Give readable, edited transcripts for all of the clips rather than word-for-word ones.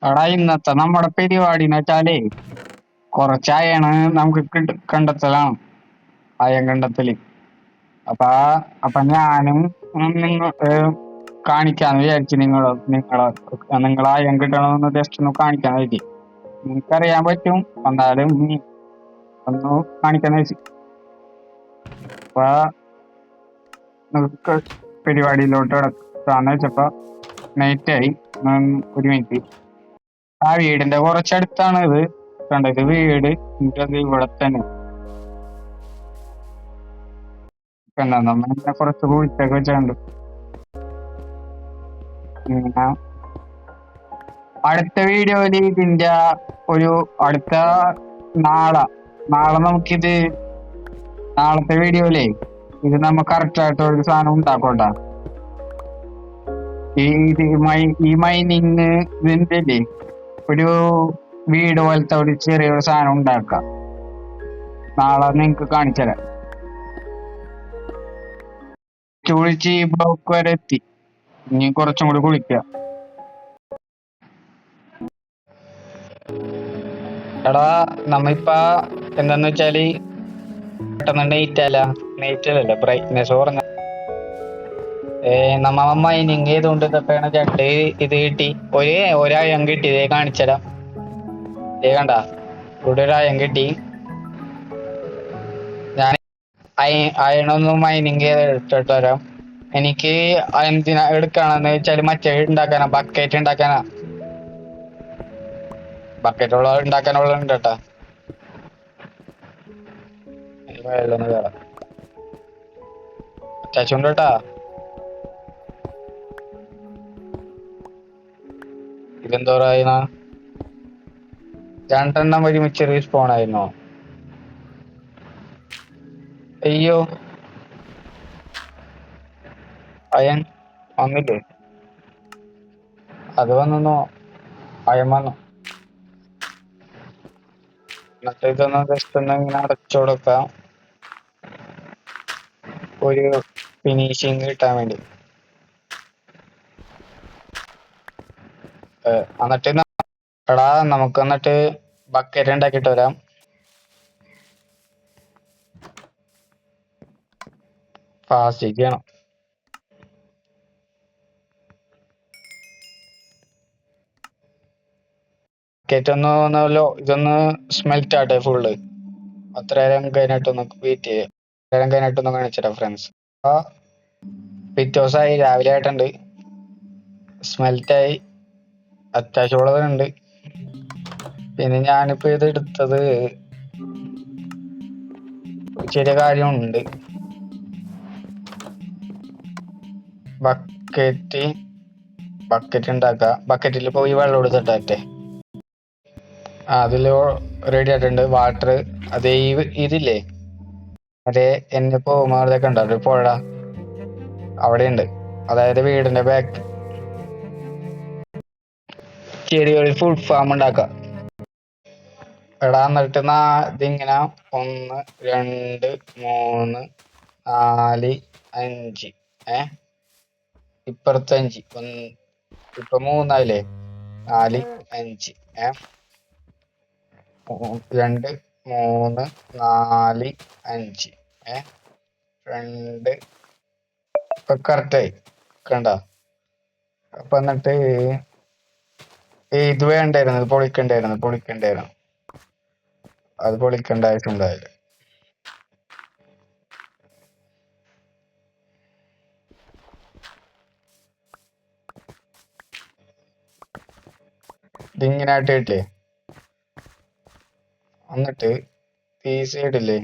എടാ ഇന്നത്തെ നമ്മുടെ പരിപാടി എന്ന് വെച്ചാലേ കുറച്ച് അയണ് നമുക്ക് കണ്ടെത്തലാണ്. അയൺ കണ്ടെത്തല്. അപ്പൊ അപ്പൊ ഞാനും നിങ്ങൾ കാണിക്കാന്ന് വിചാരിച്ചു. നിങ്ങളെ അയൺ കിട്ടണമെന്ന് ജസ്റ്റ് ഒന്ന് കാണിക്കാന്ന് വെച്ച്. നിനക്കറിയാൻ പറ്റും, എന്നാലും നീ ഒന്ന് കാണിക്കാന്ന് വെച്ച്. അപ്പൊ നമുക്ക് പരിപാടിയിലോട്ട് കിടക്കാന്ന് വെച്ചപ്പോ നൈറ്റായി. ഒരു മിനിറ്റ്. ആ വീടിന്റെ കുറച്ചടുത്താണ് ഇത്. കണ്ടത് വീട് ഇത് ഇവിടെ തന്നെ. എന്താ നമ്മളിങ്ങനെ കുറച്ച് കുഴിച്ചൊക്കെ വെച്ചിട്ടുണ്ട്. പിന്നെ അടുത്ത വീഡിയോയില് ഇതിന്റെ ഒരു അടുത്ത നാളെ നാളെ നമുക്കിത് നാളത്തെ വീഡിയോയിലേ ഇത് നമ്മ കറക്റ്റ് ആയിട്ട് ഒരു സാധനം ഉണ്ടാക്കോട്ടാ. ഈ മൈനിങ് ഇതിന്റെ ഒരു വീട് പോലത്തെ ഒരു ചെറിയൊരു സാധനം ഉണ്ടാക്കാം. നാളെ നിങ്ങക്ക് കാണിച്ചുതരാം. കുളിച്ച് ഈ ബ്ലോക്ക് വരെ എത്തി. ഇനി കുറച്ചും കൂടി കുളിക്കുക. എടാ നമ്മിപ്പ എന്താന്ന് വെച്ചാല് പെട്ടെന്ന് നെയ്റ്റല്ല ബ്രൈറ്റ്നെസ് കുറഞ്ഞ നമ്മ മൈനിങ് ചെയ്തുകൊണ്ട് ഇതൊക്കെയാണ്. രണ്ട് ഇത് കിട്ടി. ഒരയം കിട്ടി. ഇതേ കാണിച്ചരാം. ഇതേ കണ്ട, ഇവിടെ ഒരു അയം കിട്ടി. ഞാൻ അയണൊന്നും മൈനിങ് എടുത്തിട്ട് വരാം. എനിക്ക് എന്തിനാ എടുക്കണെന്ന് വെച്ചാല് മറ്റേ ഉണ്ടാക്കാനാ, ബക്കറ്റ് ഉണ്ടാക്കാനാ. ബക്കറ്റ് ഉണ്ടാക്കാനുള്ള ഉണ്ട് കേട്ടാ. വെള്ളൊന്ന് കയറാം. അത്യാവശ്യം ഉണ്ട് കേട്ടാ. ഇതെന്തോരായിരുന്ന രണ്ടെണ്ണം ഒരുമിച്ച് റീസ്പോൺ ആയിരുന്നോ? അയ്യോ, അയൻ വന്നില്ലേ? അത് വന്നോ? അയൻ വന്നു. എന്നിട്ട് ഇതൊന്ന് ജസ്റ്റ് ഒന്ന് ഇങ്ങനെ അടച്ചു കൊടുക്കാം, ഒരു ഫിനിഷിങ് കിട്ടാൻ വേണ്ടി. എന്നിട്ട് എടാ നമുക്ക് എന്നിട്ട് ബക്കറ്റ് ഉണ്ടാക്കിട്ട് വരാം. ഫാസ്റ്റ് ചെയ്യണം. ബക്കറ്റ് ഒന്നല്ലോ ഇതൊന്ന് സ്മെൽറ്റ് ആട്ടെ ഫുള്ള്. അത്രയും കഴിഞ്ഞിട്ടൊന്ന് വെയിറ്റ് ചെയ്യാം. അത്രയും കഴിഞ്ഞിട്ടൊന്ന് കാണിച്ചുതരാം ഫ്രണ്ട്സ്. പിറ്റേ ദിവസമായി, രാവിലെ ആയിട്ടുണ്ട്. സ്മെൽറ്റായി, അത്യാവശ്യമുള്ളതുണ്ട്. പിന്നെ ഞാനിപ്പോ ഇത് എടുത്തത് ചെറിയ കാര്യമുണ്ട്. ബക്കറ്റ് ഉണ്ടാക്കുക. ബക്കറ്റിൽ പോയി വെള്ളം എടുത്തിട്ടെ അതില് റെഡി ആയിട്ടുണ്ട്. വാട്ടർ അതേ ഇതില്ലേ അതേ എന്നെ പോകുമ്പോഴൊക്കെ ഉണ്ടാവും പുഴ അവിടെയുണ്ട്. അതായത് വീടിന്റെ ബാക്ക് ചെറിയൊരു ഫുഡ് ഫാം ഉണ്ടാക്കാം. എടാ എന്നിട്ട് ഇതിങ്ങനെ 1 2 3 4 5 ഇപ്പുറത്ത് 5 ഇപ്പൊ 3 ആയില്ലേ? 4 5 2 3 4 5 2 ഇപ്പൊ കറക്റ്റായി കണ്ട. അപ്പൊ എന്നിട്ട് ഇത് വേണ്ടായിരുന്നു, പൊളിക്കണ്ടായിരുന്നു. അത് പൊളിക്കേണ്ട ആവശ്യമുണ്ടായില്ല. ഇതിങ്ങനെ ആയിട്ടില്ലേ? എന്നിട്ട് ഈ സൈഡില്ലേ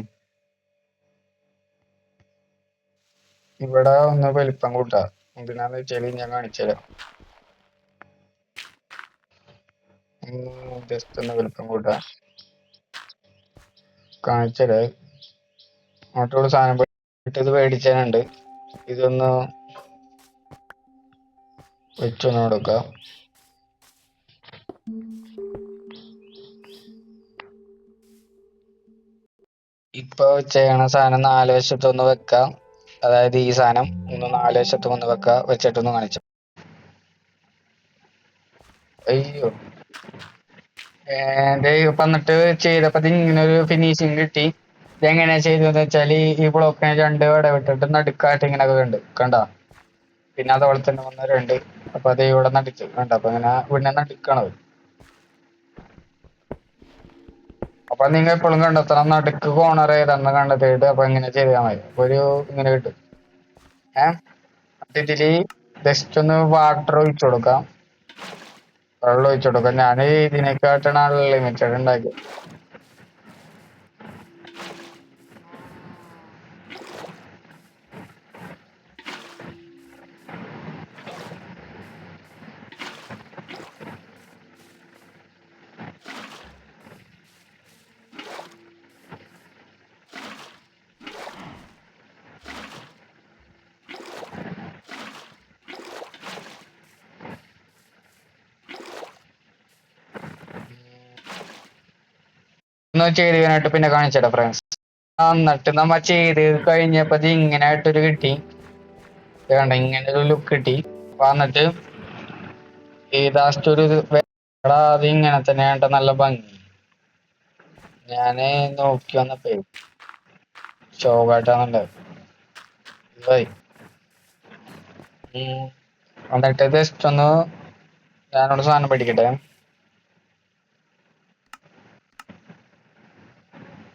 ഇവിടെ ഒന്ന് വലിപ്പം കൂട്ടാ. എന്തിനാന്ന് വെച്ചാല് ഞാൻ കാണിച്ചുതരാം. ജസ്റ്റ് ഒന്ന് വലിപ്പം കൂട്ടാ കാണിച്ചത്. അങ്ങോട്ടുള്ള സാധനം ഇത് മേടിച്ചാനുണ്ട്. ഇതൊന്ന് വെച്ചൊന്ന് കൊടുക്കാം. ഇപ്പൊ ചെയ്യണ സാധനം 4 വശത്തൊന്ന് വെക്കാം. അതായത് ഈ സാധനം ഒന്ന് 4 വശത്തും ഒന്ന് വെച്ചിട്ടൊന്ന് കാണിച്ചു. അയ്യോ, വന്നിട്ട് ചെയ്തപ്പോ ഇത് ഇങ്ങനെ ഒരു ഫിനിഷിങ് കിട്ടി. ഇതെങ്ങനെയാ ചെയ്തതെന്ന് വെച്ചാല് ഈ ബ്ലോക്കിനെ രണ്ട് ഇടവിട്ടിട്ട് നടുക്കായിട്ട് ഇങ്ങനെ കണ്ടോ. പിന്നെ അതുപോലെ തന്നെ ഒന്ന് രണ്ട്. അപ്പൊ അത് ഇവിടെ നടിച്ചു കണ്ടോ. അപ്പൊ ഇങ്ങനെ ഇവിടെ നടുക്കണത്. അപ്പൊ നിങ്ങൾ എപ്പോഴും കണ്ടെത്തണം നടുക്ക് കോണർ ഏതാണെന്ന് കണ്ടെത്തിയിട്ട് അപ്പൊ ഇങ്ങനെ ചെയ്താൽ മതി. അപ്പൊ ഒരു ഇങ്ങനെ കിട്ടും. ഇതില് ജസ്റ്റ് ഒന്ന് വാട്ടർ ഒഴിച്ചു കൊടുക്കാം. വെള്ളം ഒഴിച്ചു കൊടുക്കാം. ഞാൻ ഇതിനെക്കാട്ടാണ് അൺലിമിറ്റഡ് ഉണ്ടാക്കി. ഒന്ന് ചെയ്ത് കഴിഞ്ഞിട്ട് പിന്നെ കാണിച്ചേട്ടാ ഫ്രണ്ട്സ്. എന്നിട്ട് നമ്മ ചെയ്ത് കഴിഞ്ഞപ്പോ ഇത് ഇങ്ങനെ ആയിട്ടൊരു കിട്ടി. വേണ്ട ഇങ്ങനെ ഒരു ലുക്ക് കിട്ടി. വന്നിട്ട് ഈ ലാസ്റ്റ് ഒരു അത് ഇങ്ങനെ തന്നെ ആയിട്ട് നല്ല ഭംഗി. ഞാന് നോക്കി വന്നപ്പോ ഷോകായിട്ടാണുണ്ടായത്. എന്നിട്ട് ജസ്റ്റ് ഒന്ന് ഞാനോട് സാധനം പഠിക്കട്ടെ.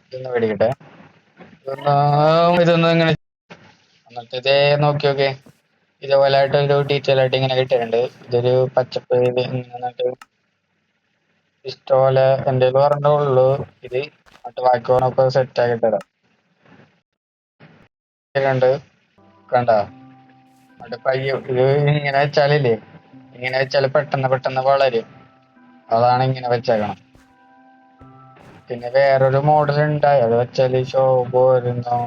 ഇതൊന്ന് പഠിക്കട്ടെ. ഇതൊന്നും ഇങ്ങനെ എന്നിട്ട് ഇതേ നോക്കി നോക്കേ. ഇതേപോലെ ആയിട്ട് ഒരു ഡീറ്റെയിൽ ആയിട്ട് ഇങ്ങനെ കിട്ടിയിട്ടുണ്ട്. ഇതൊരു പച്ചപ്പ് എന്നിട്ട് ഇഷ്ടപോലെ എന്റെ പറഞ്ഞുള്ളൂ. ഇത് മറ്റേ ബാക്കിയോണൊക്കെ സെറ്റ് ആക്കി തരാം. കണ്ട മറ്റേ പയ്യ ഇത് ഇങ്ങനെ വെച്ചാലില്ലേ, ഇങ്ങനെ വെച്ചാൽ പെട്ടെന്ന് പെട്ടെന്ന് വളരും. അതാണ് ഇങ്ങനെ വെച്ചേക്കണം. പിന്നെ വേറൊരു മോഡൽ ഉണ്ടായി. അത് വെച്ചാല് ഷോപ്പ് വരുന്നോ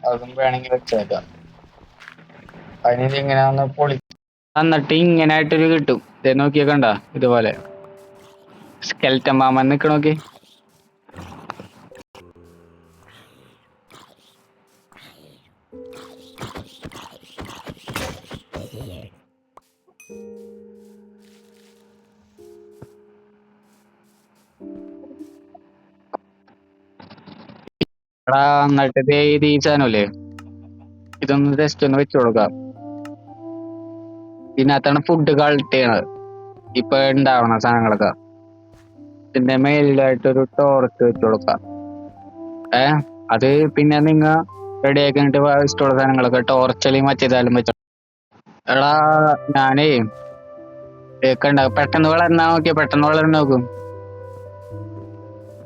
അതും വേണമെങ്കിൽ വെച്ചേക്കാം. അതിന് ഇങ്ങനെ ഒന്ന് പൊളി എന്നിട്ട് ഇങ്ങനെ ആയിട്ടൊരു കിട്ടും. ഇത് നോക്കിയാ കണ്ട ഇതുപോലെ സ്കെൽറ്റൻ മാമൻ നിക്കണോക്കി. എന്നിട്ട് ഇത് ഈ സാധനമല്ലേ, ഇതൊന്ന് ജസ്റ്റ് ഒന്ന് വെച്ചു കൊടുക്കാം. ഇതിനകത്താണ് ഫുഡ് കളക്ട് ചെയ്യണത്. ഇപ്പൊ ഉണ്ടാവണ സാധനങ്ങളൊക്കെ ഇതിന്റെ മേലിലായിട്ടൊരു ടോർച്ച് വെച്ചു കൊടുക്കാം. അത് പിന്നെ നിങ്ങ റെഡി ആക്കിട്ട് ഇഷ്ടമുള്ള സാധനങ്ങളൊക്കെ ടോർച്ചലും മറ്റേതായാലും വെച്ചോ. എടാ ഞാനേ കണ്ട പെട്ടെന്ന് വളർന്നാ നോക്കിയ പെട്ടെന്ന് വളർന്നു നോക്കും.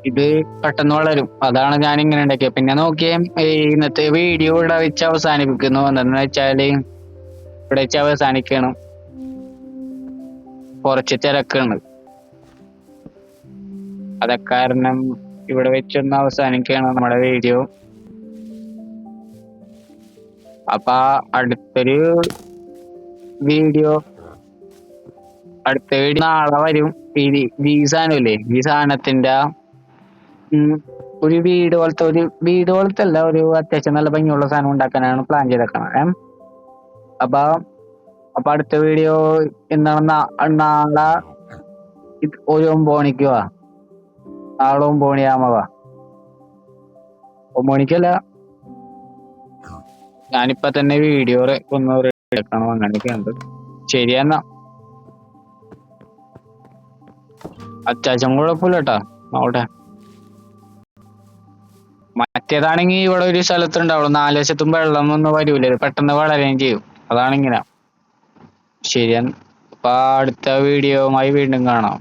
ഇത് പെട്ടെന്ന് വളരും. അതാണ് ഞാൻ ഇങ്ങനെ ഉണ്ടാക്കിയത്. പിന്നെ നോക്കിയേ ഇന്നത്തെ വീഡിയോ ഇവിടെ വെച്ച് അവസാനിപ്പിക്കുന്നു. എന്താന്ന് വെച്ചാല് ഇവിടെ വെച്ച് അവസാനിക്കണം. കുറച്ച് തിരക്കാണ്. അതെ കാരണം ഇവിടെ വെച്ചൊന്ന് അവസാനിക്കുകയാണ് നമ്മുടെ വീഡിയോ. അപ്പൊ അടുത്ത വീഡിയോ നാളെ വരും. ഈ സാധനമില്ലേ, ഈ സാധനത്തിന്റെ ഒരു വീട് പോലത്തെ അല്ല, ഒരു അത്യാവശ്യം നല്ല ഭംഗിയുള്ള സാധനം ഉണ്ടാക്കാനാണ് പ്ലാൻ ചെയ്തേക്കണം. അപ്പൊ അടുത്ത വീഡിയോ എന്താണ് നാളെ ഒരു 9 മണിക്ക് വാ. നാളെ 9 മണിയാകുമ്പോ വാ. 9 മണിക്കല്ല, ഞാനിപ്പോ തന്നെ വീഡിയോ ഒന്ന് എടുക്കണം. അങ്ങനെയൊക്കെ ഉണ്ട്. ശരിയെന്നാ, അത്യാവശ്യം കുഴപ്പമില്ല കേട്ടാ. നോട്ടെ മറ്റേതാണെങ്കി ഇവിടെ ഒരു സ്ഥലത്തുണ്ടാവുള്ളൂ. 4 വശത്തും വെള്ളം ഒന്നും വരൂല. പെട്ടെന്ന് വളരുകയും ചെയ്യും. അതാണിങ്ങനെ. ശരിയാ. അപ്പൊ അടുത്ത വീഡിയോയുമായി വീണ്ടും കാണാം.